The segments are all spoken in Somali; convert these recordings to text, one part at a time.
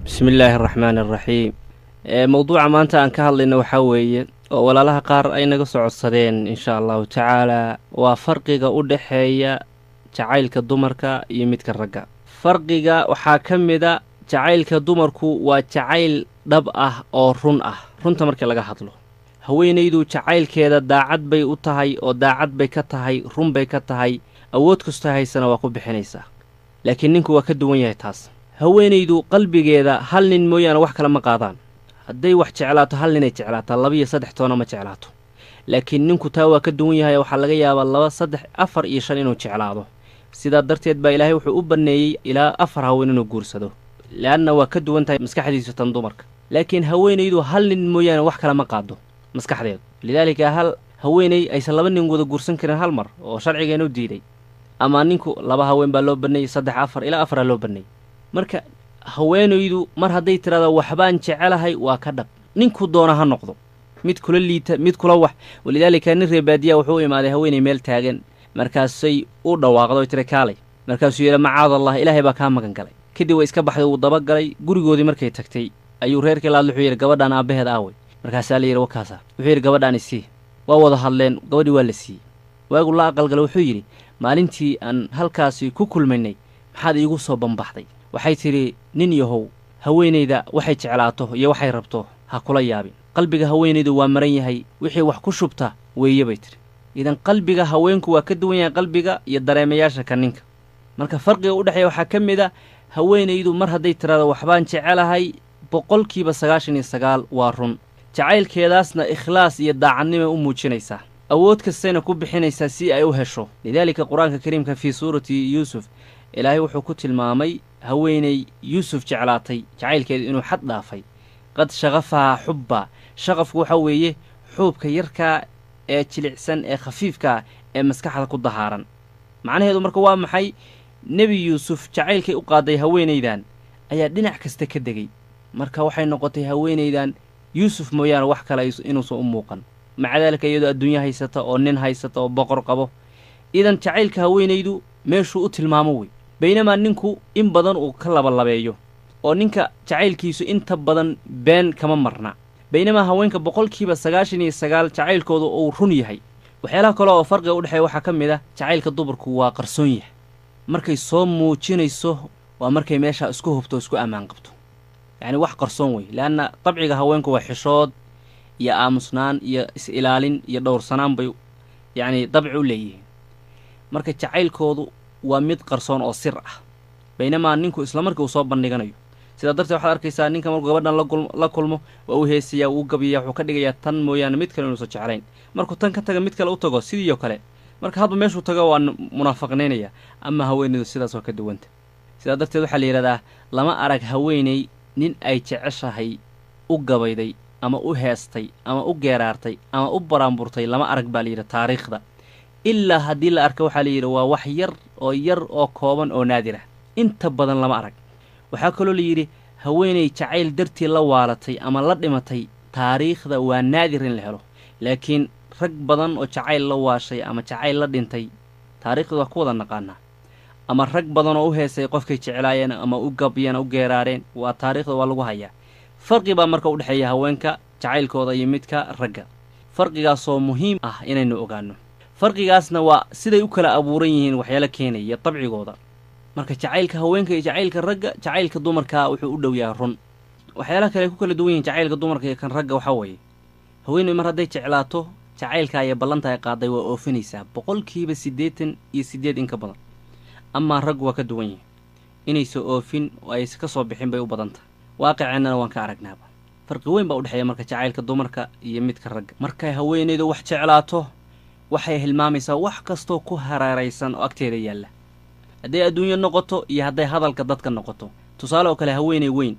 بسم الله الرحمن الرحيم. موضوع maanta aan ka hadlayno waxaa weeye oo walaalaha qaar ay naga socodsadeen insha allahu tacaala waa farqiga u dhexeeya jacaylka dumarka iyo midka ragga. farqiga waxaa ka mida jacaylka dumarku waa jacayl dhab ah oo run ah, runta markii laga hadlo. haweenaydu jacaylkeeda daacad bay u tahay oo daacad bay ka tahay, run bay ka tahay, awood kasta haysana waa ku bixinaysaa. laakiin ninku waa ka duwan yahay taas. haweenaydu qalbigeeda hal nin mooyaane wax kale ma qaadaan. hadday wax jeclaato hal ninay jeclaataa, 2 iyo 3 toona ma jeclaato. laakiin ninku taa waa ka duwan yahay, waxaa laga yaabaa 2, 3, 4 iyo 5 inuu jeclaado. sidaa darteed baa ilaahay wuxuu u banneeyey ilaa 4 haween inuu guursado, le'anna waa ka duwan tahay maskaxdiisu tan dumarka. laakiin haweenaydu hal nin mooyaane wax kale ma qaado maskaxdeedu. lidaalika hal haweenay aysan 2 nin wada guursan karin hal mar oo sharcigeenu diiday, ama ninku 2 haween baa loo banneeyey, 3, 4 ilaa 4 loo banneeyey. marka haweenaydu mar hadday tiraado waxbaan jecelahay waa ka dhab, ninku doona ha noqdo, mid kula liita, mid kula wax. walidaalika nin reebaadiya wuxuu u imaaday haweenay meel taagan, markaasay u dhawaaqdo tiri kaalay, markaasuu yidhi macaadallah, ilaahay baa kaa magan galay. kadib way iska baxday, wuu dabagalay. gurigoodii markay tagtay ayuu reerkii laadl wuxuu yidhi gabadhaan aabbaheed aawey. markaasaa la yidhi wakaasa. wuxuu yidhi gabadhaan isii. waa wada hadleen, gabadhii waa la siiyey. waagu la aqalgalay wuxuu yidhi maalintii aan halkaasi ku kulmaynay maxaad iigu soo bambaxday? waxay tidhi nin yahow, haweenayda waxay jeclaato iyo waxay rabto ha kula yaabin. qalbiga haweenaydu waa maran yahay, wixii wax ku shubta weeye bay tidhi. idan qalbiga haweenku waa ka duwan yahay qalbiga iyo dareemayaasha ka ninka. marka farqiga u dhexeeya waxaa ka mid a haweenaydu mar hadday tiraado waxbaan jecelahay 99% waa run. jacaylkeedaasna ikhlaas iyo daacadnimay u muujinaysaa, awood kastayna ku bixinaysaa si ay u hesho. lidaalika qur-aanka kariimka fii suurati yuusuf ilaahay wuxuu ku tilmaamay haweenay yuusuf jeclaatay jacaylkeedu inuu xad dhaafay. qad shaqafahaa xubba. shaqafku waxaa weeye xuubka yarkaa ee jilicsan ee khafiifkaa ee maskaxda ku dahaaran. macnaheedu marka waa maxay? nebi yuusuf jacaylkay u qaaday haweenaydan ayaa dhinac kasta ka degay. marka waxay noqotay haweenaydan yuusuf mooyaane wax kale inuusan u muuqan. maca daalika iyadoo adduunyo haysata oo nin haysata oo boqor qabo. idan jacaylka haweenaydu meeshuu u tilmaamo wey. baynamaa ninku in badan uu ka labalabeeyo oo ninka jacaylkiisu inta badan been kama marna, baynamaa haweenka 99% jacaylkooda uu run yahay. waxyaalaha kale oo farqiga u dhexeeya waxaa ka mid ah jacaylka dumarku waa qarsoon yahay. markay soo muujinayso waa markay meeshaa isku hubto isku ammaan qabto, yacni wax qarsoon wey. leanna dabciga haweenku waa xishood iyo aamusnaan iyo is-ilaalin iyo dhowrsanaan bay yacni dabci u leeyihiin. marka jacaylkoodu waa mid qarsoon oo sir ah, baynamaa ninku isla markii uu soo bandhiganayo. sidaa darteed waxaad arkaysaa ninka markuu gabadhan la kulmo waa uu heesayaa, wuu gabiyaa, wuxuu ka dhigayaa tan mooyaane mid kale inuusan jeclayn. markuu tan ka taga mid kale u tago sidiioo kale. marka hadba meeshuu tago waa munaafaqnaynaya. ama haweenaydu sidaas waa ka duwanta. sidaa darteed waxaa la yidhahdaa lama arag haweenay nin ay jeceshahay u gabayday ama u heestay ama u geeraartay ama u baraanburtay, lama arag baa layidhi taariikhda. ilaa haddii la arka waxaa layidhi waa wax yar oo kooban oo naadir ah, inta badan lama arag. waxaa kaloo layidhi haweenay jacayl dartii la waalatay ama la dhimatay taariikhda waa naadir in la helo. laakiin rag badan oo jacayl la waashay ama jacayl la dhintay taariikhda waa ku wada naqaanaa. ama rag badan oo u heesay qofkay jeclaayeen ama u gabyeen u geeraareen, waa taariikhda waa lagu hayaa. farqi baa marka u dhexeeya haweenka jacaylkooda iyo midka ragga. farqigaasoo muhiim ah inaynu ogaanno. farqigaasna waa siday u kala abuuran yihiin waxyaalo keenaya dabcigooda. marka jacaylka haweenka iyo jacaylka ragga, jacaylka dumarka wuxuu u dhow yahay run. waxyaalaha kale ay ku kala duwan yihiin jacaylka dumarka iyo kan ragga waxaa weeye haweenay mar hadday jeclaato jacaylka iyo ballanta ay qaaday waa oofinaysaa 88% in ka badan. amaa raggu waa ka duwan yihin, inaysa oofin oo aysa ka soo bixin bay u badanta. waaqiceennana waan ka aragnaaba. farqi weyn baa u dhexeeya marka jacaylka dumarka iyo midka ragga. markay haweenaydu wax jeclaato waxay hilmaamaysaa wax kastoo ku hareeraysan oo agteeda yaalla, hadday adduunyo noqoto iyo hadday hadalka dadka noqoto. tusaale oo kale haweenay weyn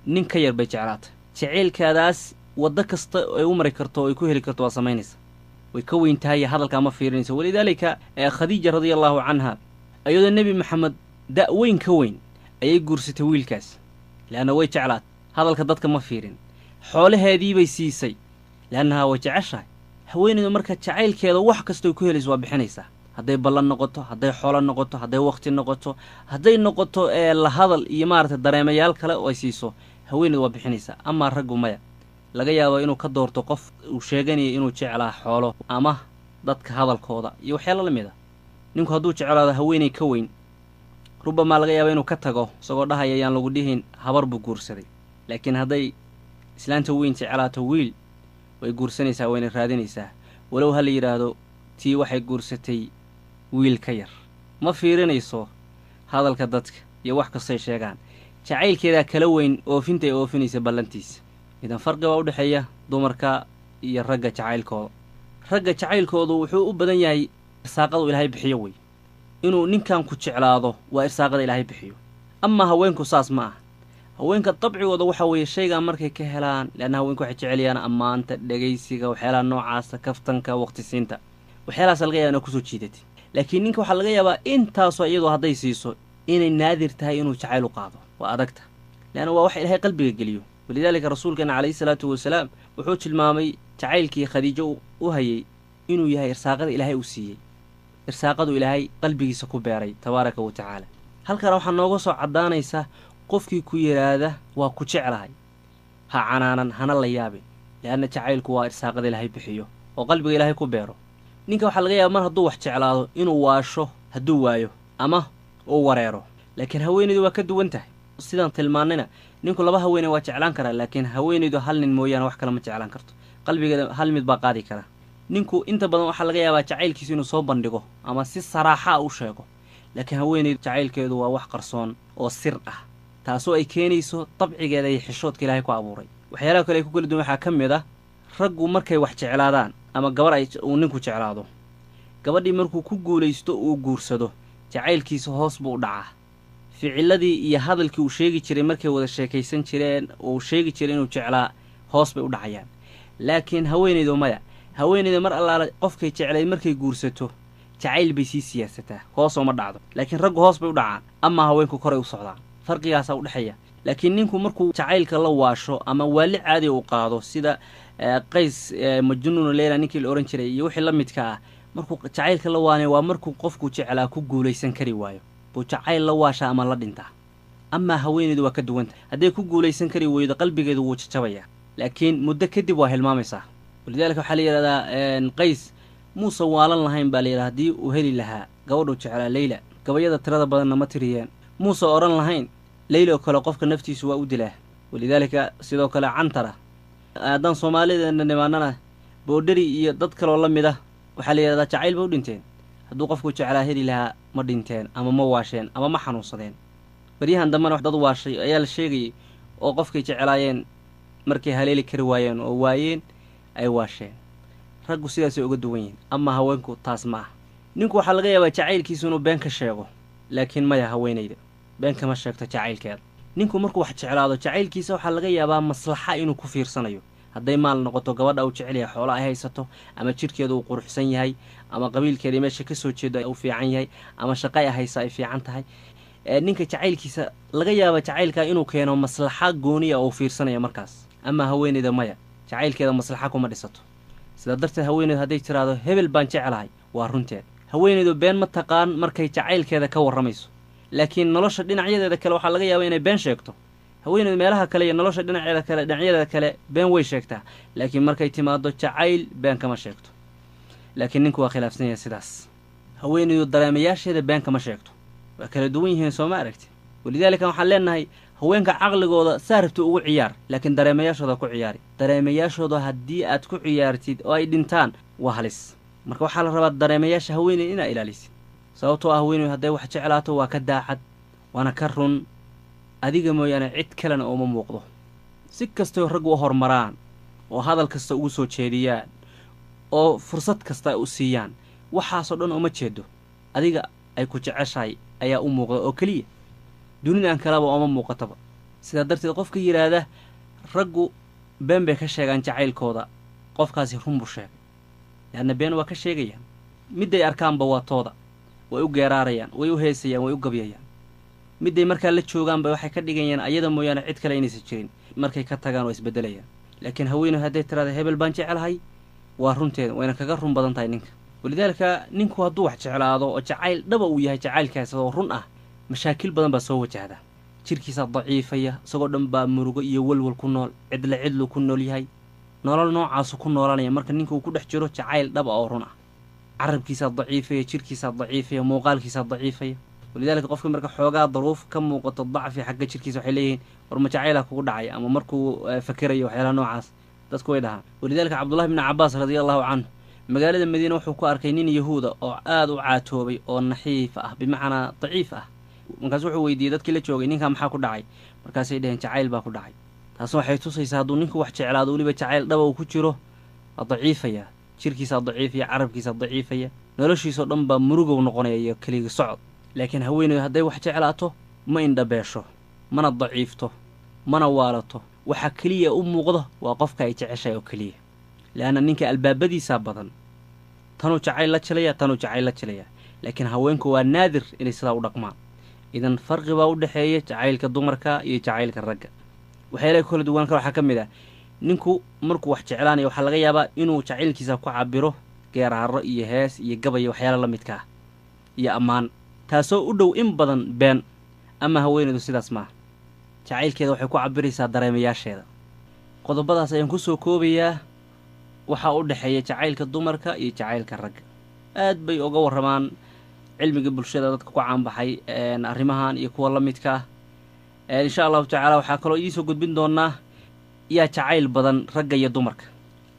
nin ka yar bay jeclaatay. jacaylkaadaas waddo kasta ay u mari karto oo ay ku heli karto waa samaynaysa. way ka weyn tahay hadalkaa ma fiirinaysa. walidaalika khadiija radiallahu canha ayadoo nebi maxamed da' weyn ka weyn ayay guursatay wiilkaas, leanna way jeclaat. hadalka dadka ma fiirin. xoolaheedii bay siisay leannahaa way jeceshahay. haweenaydu marka jacaylkeeda wax kastooy ku helayso waa bixinaysaa. hadday ballan noqoto, hadday xoolo noqoto, hadday wakhti noqoto, hadday noqoto la hadal iyo maaragtay dareemayaal kale oo ay siiso, haweeneydu waa bixinaysaa. amaa raggu maya, laga yaabo inuu ka doorto qof uu sheeganaya inuu jeclaa xoolo ama dadka hadalkooda iyo waxyaalo la mid a. ninku hadduu jeclaado haweeney ka weyn, rubamaa laga yaaba inuu ka tago isagoo dhahaya yaan lagu dhihin habar buu guursaday. laakiin hadday islaanta weyn jeclaato wiil, way guursanaysaa, wayna raadinaysaa, walow ha la yidhaahdo tii waxay guursatay wiil ka yar. ma fiirinayso hadalka dadka iyo wax kastay sheegaan, jacaylkeedaa kala weyn oofinta ay oofinaysa ballantiisa. idan farqi baa u dhexeeya dumarka iyo ragga jacaylkooda. ragga jacaylkoodu wuxuu u badan yahay irsaaqadu ilaahay bixiyo wey. inuu ninkan ku jeclaado waa irsaaqada ilaahay bixiyo. amaa haweenku saas ma aha. haweenka dabcigooda waxa weeye shaygaan markay ka helaan, leanna haweenku waxay jeceliyaan ammaanta, dhegaysiga, waxyaalaha noocaasa, kaftanka, waqtisiinta, waxyaalahaas laga yaaba inaa kusoo jiidatid. laakiin ninka waxaa laga yaabaa intaasoo iyadoo hadday siiso inay naadir tahay inuu jacayl u qaado. waa adagta, leanna waa wax ilaahay qalbiga geliyo. walidaalika rasuulkeena calayhi salaatu wasalaam wuxuu tilmaamay jacaylkii khadiijo u hayay inuu yahay irsaaqada ilaahay u siiyey, irsaaqadu ilaahay qalbigiisa ku beeray tabaaraka wa tacaala. halkana waxaa nooga soo caddaanaysa qofkii ku yidhaahda waa ku jeclahay, ha canaanan, hana la yaabin, leanna jacaylku waa irsaaqada ilaahay bixiyo oo qalbiga ilaahay ku beero. ninka waxaa laga yaaba mar hadduu wax jeclaado inuu waasho hadduu waayo ama uu wareero. laakiin haweenaydu waa ka duwan tahay. sidaan tilmaannayna ninku laba haweeney waa jeclaan karaa, laakiin haweenaydu hal nin mooyaane wax kale ma jeclaan karto. qalbigeeda hal mid baa qaadi kara. ninku inta badan waxaa laga yaabaa jacaylkiisu inuu soo bandhigo ama si saraaxa u sheego, laakiin haweenaydu jacaylkeedu waa wax qarsoon oo sir ah, taasoo ay keenayso dabcigeeda iyo xishoodka ilaahay ku abuuray. waxyaalaha kale ay ku kala duwan waxaa ka mid ah raggu markay wax jeclaadaan ama gabar uu ninku jeclaado, gabadhii markuu ku guulaysto uu guursado, jacaylkiisa hoos buu u dhacaa. ficiladii iyo hadalkii uu sheegi jiray markay wada sheekaysan jireen uu sheegi jiray inuu jeclaa hoos bay u dhacayaan. laakiin haweenaydu maya. haweenayda mar allaale qofkay jeclay markay guursato jacayl bay sii siyaasataa, hoosoo ma dhacdo. laakiin raggu hoos bay u dhacaan, amaa haweenku koray u socdaan. farqigaasaa u dhexeeya. laakiin ninku markuu jacaylka la waasho ama waali caadiga u qaado, sida qays majnuunu leyla ninkii la odhan jiray iyo wixii la midka ah, markuu jacaylka la waanay waa markuu qofku jeclaa ku guulaysan kari waayo buu jacayl la waashaa ama la dhintaa. amaa haweenaydu waa ka duwanta. hadday ku guulaysan kari weydo qalbigeedu wuu jajabayaa, laakiin muddo kadib waa hilmaamaysaa. walidaalika waxaa la yidhahdaa qays muusan waalan lahayn baa la yidhaha haddii uu heli lahaa gabadhuu jeclaa leyla. gabayada tirada badanna ma tiriyeen. muusan odhan lahayn leyla oo kale qofka naftiisu waa u dilaa. walidaalika sidoo kale cantara. haddaan soomaalideena nimaanana boodhari iyo dad kaloo la mid ah waxaa la yidhahdaa jacayl ba u dhinteen. hadduu qofku jeclaa heli lahaa ma dhinteen ama ma waasheen ama ma xanuunsadeen. baryahan dambena wax dad waashay ayaa la sheegayay oo qofkay jeclaayeen markay haleeli kari waayeen oo waayeen ay waasheen. raggu sidaasay uga duwan yihiin, amaa haweenku taas ma ah. ninku waxaa laga yaabaa jacaylkiisu inuu been ka sheego, laakiin maya haweenayda been kama sheegto jacaylkeeda. ninku markuu wax jeclaado jacaylkiisa waxaa laga yaabaa maslaxa inuu ku fiirsanayo. hadday maal noqoto, gabadha uu jecel yahay xoolo ay haysato, ama jidhkeeda uu quruxsan yahay, ama qabiilkeedii meesha ka soo jeedo uu fiican yahay, ama shaqo ay haysa ay fiican tahay, ninka jacaylkiisa laga yaaba jacaylkaa inuu keeno maslaxa gooniya oo fiirsanaya markaas. amaa haweenayda maya, jacaylkeeda maslaxa kuma dhisato. sidaa darteed haweenaydu hadday tiraahdo hebel baan jeclahay, waa runteed. haweenaydu been ma taqaan markay jacaylkeeda ka warramayso, laakiin nolosha dhinacyadeeda kale waxaa laga yaaba inay been sheegto. haweenaydu meelaha kale iyo nolosha dhinacyadeeda kale been way sheegtaa, laakiin markay timaado jacayl been kama sheegto. laakiin ninku waa khilaafsan yahay sidaas. haweenaydu dareemayaasheeda been kama sheegto. waa kala duwan yihiin, soo ma aragti. walidaalika waxaan leenahay haweenka caqligooda saa rabta ugu ciyaar, laakiin dareemayaashooda ku ciyaari. dareemayaashooda haddii aad ku ciyaartid oo ay dhintaan waa halis. marka waxaa la rabaa dareemayaasha haweenay inaa ilaalisid. sababtoo ah haweenaydu hadday wax jeclaato waa ka daacad, waana ka run, adiga mooyaane cid kalena ooma muuqdo. si kastoo raggu u hormaraan oo hadal kasta ugu soo jeediyaan oo fursad kasta u siiyaan, waxaasoo dhan uma jeedo. adiga ay ku jeceshahay ayaa u muuqda oo keliya, dunidan kaleba ooma muuqataba. sidaa darteed qofka yidhaahda raggu been bay ka sheegaan jacaylkooda, qofkaasi run buu sheegay. leanna been waa ka sheegayaan. midday arkaanba waa tooda, way u geeraarayaan, way u heesayaan, way u gabyayaan. midday markaa la joogaanba waxay ka dhigayaan ayada mooyaane cid kale inaysan jirin. markay ka tagaan waa isbeddelayaan. laakiin haweeney hadday tiraada hebel baan jeclahay, waa runteeda, wayna kaga run badan tahay ninka. walidaalika ninku hadduu wax jeclaado oo jacayl dhaba uu yahay jacaylkaas oo run ah, mashaakil badan baa soo wajahda. jirkiisa daciifaya isagoo dhan baa murugo iyo walwal ku nool cidlu ku nool yahay nolol noocaasu ku noolanaya marka ninka uu ku dhex jiro jacayl dhaba oo run ah carabkiisa daciifaya jirkiisa daciifaya muuqaalkiisa daciifaya walidaalika qofka marka xoogaa daruuf ka muuqato dacfi xagga jirkiisa waxay leeyihiin war ma jacayla kugu dhacay ama markuu fakerayo waxyaalaha noocaas dadku way dhahaan walidaalika cabdullahi bni cabbaas radiallahu canhu magaalada madiina wuxuu ku arkay nin yahuuda oo aad u caatoobay oo naxiif ah bimacnaa daciif ah markaas wuxuu weydiiyey dadkii la joogay ninkaa maxaa ku dhacay markaasay dhaheen jacayl baa ku dhacay taasna waxay tusaysaa hadduu ninku wax jeclaado weliba jacayl dhaba uu ku jiro waa daciifaya jirkiisaa daciifaya carabkiisa daciifaya noloshiisao dhan baa murugow noqonaya iyo keligi socod laakiin haweeneydu hadday wax jeclaato ma indhabeesho mana daciifto mana waalato waxa keliya u muuqdo waa qofka ay jeceshahay oo keliya leanna ninka albaabadiisaa badan tanuu jacayl la jelaya laakiin haweenku waa naadir inay sidaa u dhaqmaan idan farqi baa u dhexeeya jacaylka dumarka iyo jacaylka ragga waxyaalaha kala duwan kale waxaa ka mid ah ninku markuu wax jeclaanayo waxaa laga yaabaa inuu jacaylkiisa ku cabiro geeraaro iyo hees iyo gabay waxyaala la midka ah iyo ammaan taasoo u dhow in badan been ama haweenaydu sidaas maaha jacaylkeeda waxay ku cabiraysaa dareemayaasheeda qodobadaas ayaan ku soo koobayaa waxaa u dhexeeya jacaylka dumarka iyo jacaylka ragga aad bay uga warramaan cilmiga bulshada dadka ku caanbaxay arrimahan iyo kuwa la midka ah insha allahu tacaala waxaa kaloo idiisoo gudbin doonaa yaa jacayl badan ragga iyo dumarka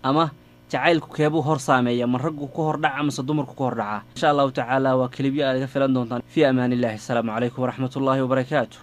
ama jacaylku keebuu hor saameeya ma raggu ku hor dhaca mase dumarku ku hor dhacaa insha allahu tacaala waa kelibyo aad iga filan doontaan fii amaanillahi asalaamu calaykum waraxmatullaahi wabarakaatu